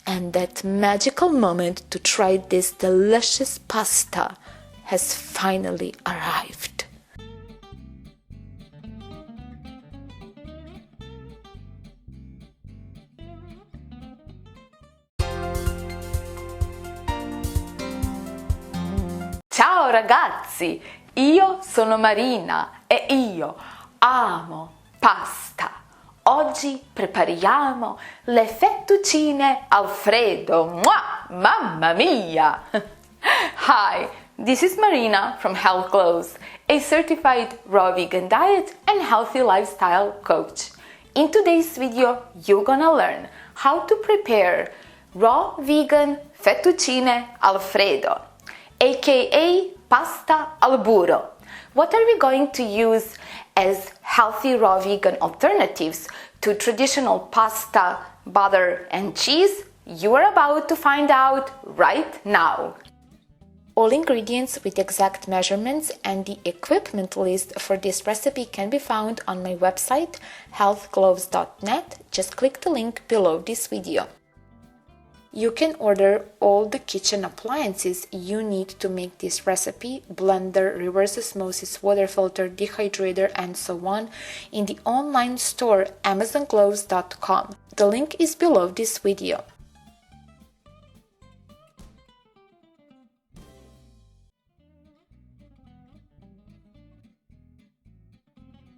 And that magical moment to try this delicious pasta has finally arrived. Ciao ragazzi, io sono Marina e io amo pasta. Oggi prepariamo le fettuccine Alfredo. Mua! Mamma mia! Hi, this is Marina from Health Glows, a certified raw vegan diet and healthy lifestyle coach. In today's video, you're gonna learn how to prepare raw vegan fettuccine Alfredo, aka pasta al burro. What are we going to use as healthy raw vegan alternatives to traditional pasta, butter, and cheese? You are about to find out right now. All ingredients with exact measurements and the equipment list for this recipe can be found on my website healthglows.net. Just click the link below this video. You can order all the kitchen appliances you need to make this recipe: blender, reverse osmosis, water filter, dehydrator, and so on in the online store amazonglows.com. The link is below this video.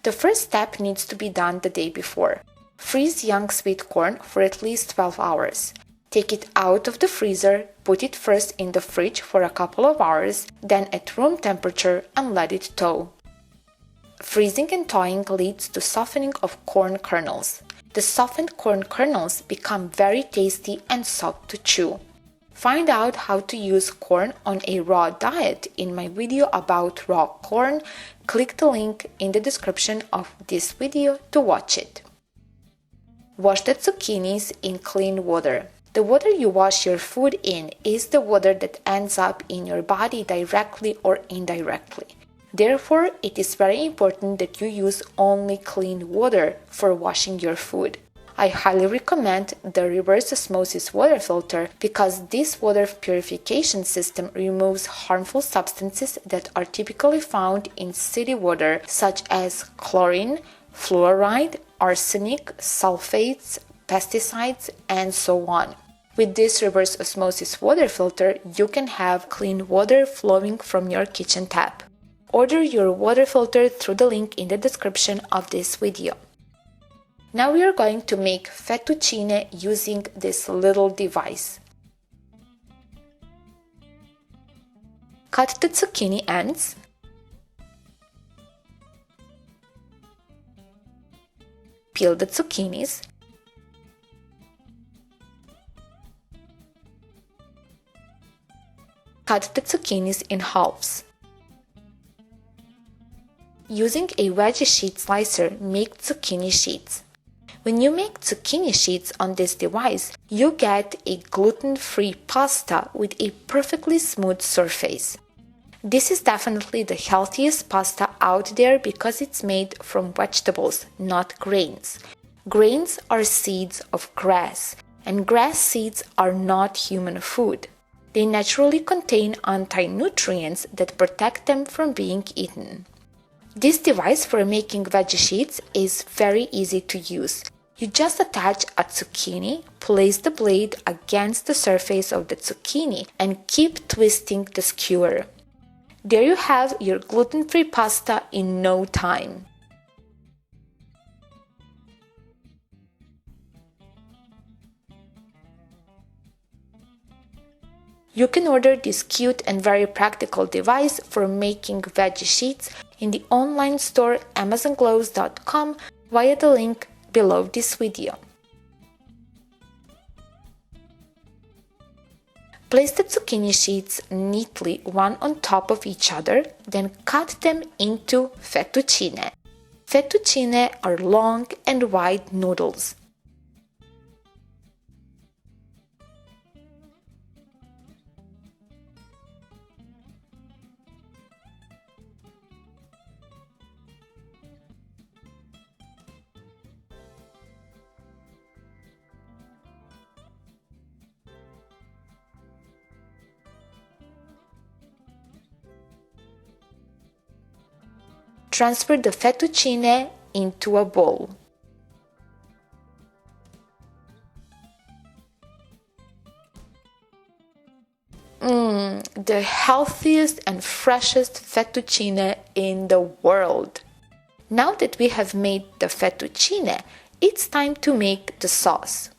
The first step needs to be done the day before. Freeze young sweet corn for at least 12 hours. Take it out of the freezer, put it first in the fridge for a couple of hours, then at room temperature and let it thaw. Freezing and thawing leads to softening of corn kernels. The softened corn kernels become very tasty and soft to chew. Find out how to use corn on a raw diet in my video about raw corn. Click the link in the description of this video to watch it. Wash the zucchinis in clean water. The water you wash your food in is the water that ends up in your body directly or indirectly. Therefore, it is very important that you use only clean water for washing your food. I highly recommend the reverse osmosis water filter because this water purification system removes harmful substances that are typically found in city water, such as chlorine, fluoride, arsenic, sulfates, pesticides, and so on. With this reverse osmosis water filter, you can have clean water flowing from your kitchen tap. Order your water filter through the link in the description of this video. Now we are going to make fettuccine using this little device. Cut the zucchini ends. Peel the zucchinis. Cut the zucchinis in halves. Using a veggie sheet slicer, make zucchini sheets. When you make zucchini sheets on this device, you get a gluten-free pasta with a perfectly smooth surface. This is definitely the healthiest pasta out there because it's made from vegetables, not grains. Grains are seeds of grass, and grass seeds are not human food. They naturally contain anti-nutrients that protect them from being eaten. This device for making veggie sheets is very easy to use. You just attach a zucchini, place the blade against the surface of the zucchini, and keep twisting the skewer. There you have your gluten-free pasta in no time. You can order this cute and very practical device for making veggie sheets in the online store amazonglows.com via the link below this video. Place the zucchini sheets neatly one on top of each other, then cut them into fettuccine. Fettuccine are long and wide noodles. Transfer the fettuccine into a bowl. The healthiest and freshest fettuccine in the world. Now that we have made the fettuccine, it's time to make the sauce.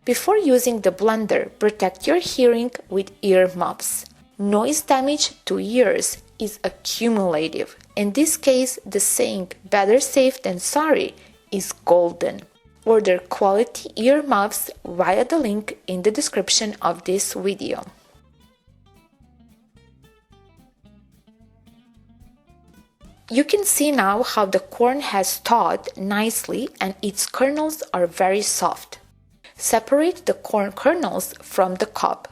Before using the blender, protect your hearing with ear muffs. Noise damage to ears is accumulative. In this case, the saying "better safe than sorry" is golden. Order quality ear muffs via the link in the description of this video. You can see now how the corn has thawed nicely and its kernels are very soft. Separate the corn kernels from the cob.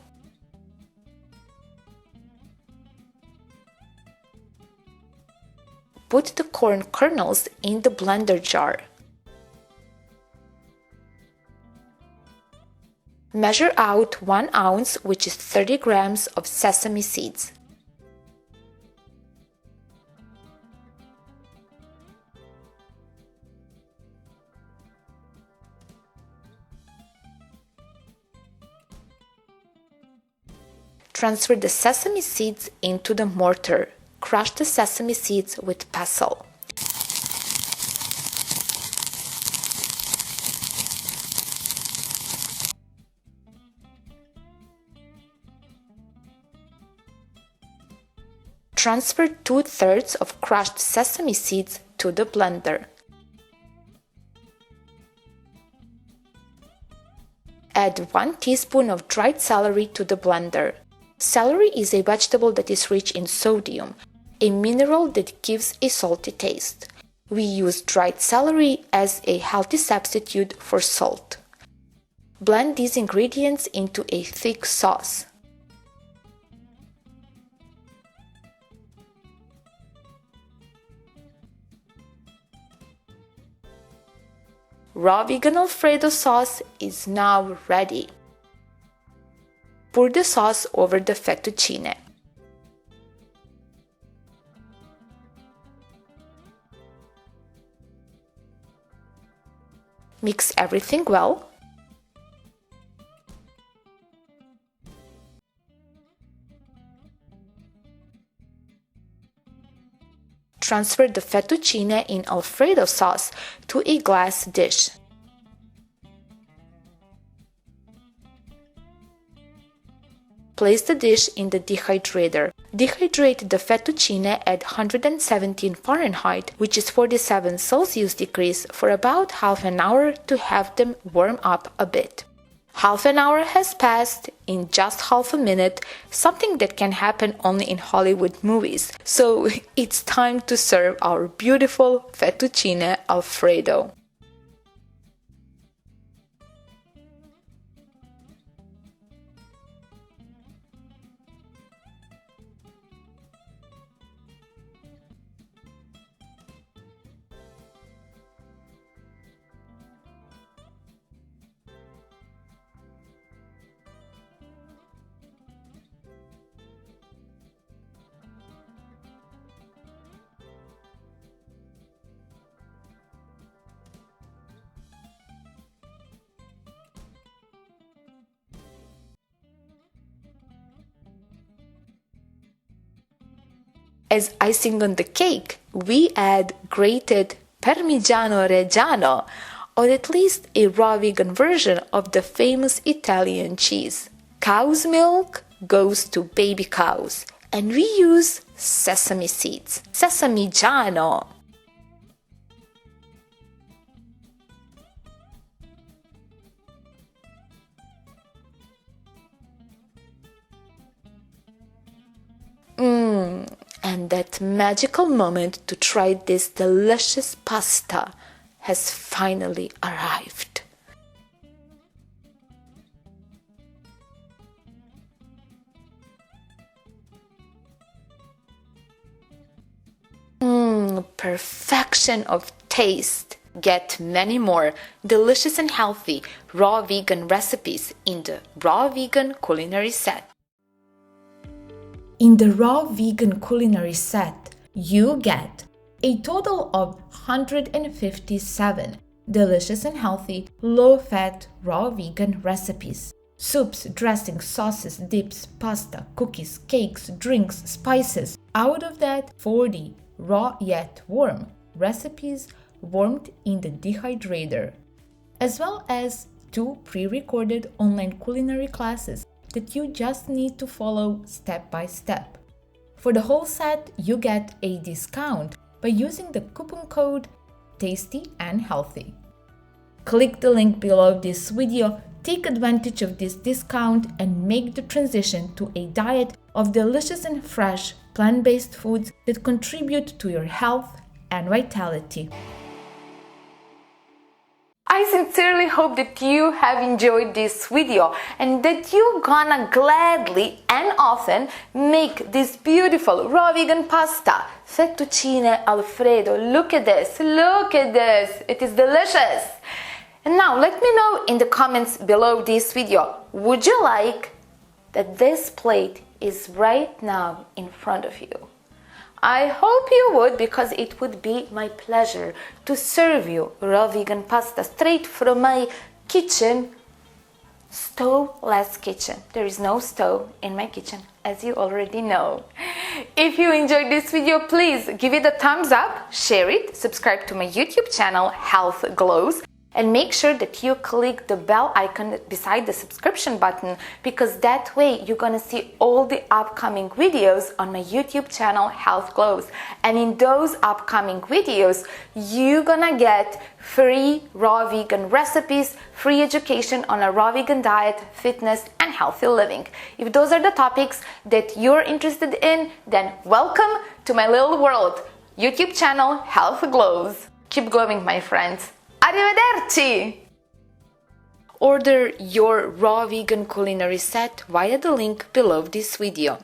Put the corn kernels in the blender jar. Measure out 1 ounce, which is 30 grams of sesame seeds. Transfer the sesame seeds into the mortar. Crush the sesame seeds with pestle. Transfer 2/3 of crushed sesame seeds to the blender. Add 1 teaspoon of dried celery to the blender. Celery is a vegetable that is rich in sodium, a mineral that gives a salty taste. We use dried celery as a healthy substitute for salt. Blend these ingredients into a thick sauce. Raw vegan Alfredo sauce is now ready. Pour the sauce over the fettuccine. Mix everything well. Transfer the fettuccine in Alfredo sauce to a glass dish. Place the dish in the dehydrator. Dehydrate the fettuccine at 117 Fahrenheit, which is 47 Celsius degrees, for about half an hour to have them warm up a bit. Half an hour has passed in just half a minute, something that can happen only in Hollywood movies. So it's time to serve our beautiful fettuccine Alfredo. As icing on the cake, we add grated Parmigiano Reggiano, or at least a raw vegan version of the famous Italian cheese. Cow's milk goes to baby cows, and we use sesame seeds. Sesamigiano. And that magical moment to try this delicious pasta has finally arrived. Perfection of taste. Get many more delicious and healthy raw vegan recipes in the Raw Vegan Culinary Set. In the Raw Vegan Culinary Set, you get a total of 157 delicious and healthy, low-fat, raw vegan recipes. Soups, dressings, sauces, dips, pasta, cookies, cakes, drinks, spices. Out of that, 40 raw yet warm recipes warmed in the dehydrator, as well as 2 pre-recorded online culinary classes that you just need to follow step by step. For the whole set, you get a discount by using the coupon code TASTY and HEALTHY. Click the link below this video, take advantage of this discount, and make the transition to a diet of delicious and fresh plant-based foods that contribute to your health and vitality. I sincerely hope that you have enjoyed this video and that you're gonna gladly and often make this beautiful raw vegan pasta, Fettuccine Alfredo. Look at this, it is delicious. And now let me know in the comments below this video, would you like that this plate is right now in front of you? I hope you would, because it would be my pleasure to serve you raw vegan pasta straight from my kitchen, stove-less kitchen. There is no stove in my kitchen, as you already know. If you enjoyed this video, please give it a thumbs up, share it, subscribe to my YouTube channel, Health Glows, and make sure that you click the bell icon beside the subscription button, because that way you're gonna see all the upcoming videos on my YouTube channel, Health Glows. And in those upcoming videos, you're gonna get free raw vegan recipes, free education on a raw vegan diet, fitness, and healthy living. If those are the topics that you're interested in, then welcome to my little world, YouTube channel, Health Glows. Keep glowing, my friends. Arrivederci! Order your raw vegan culinary set via the link below this video.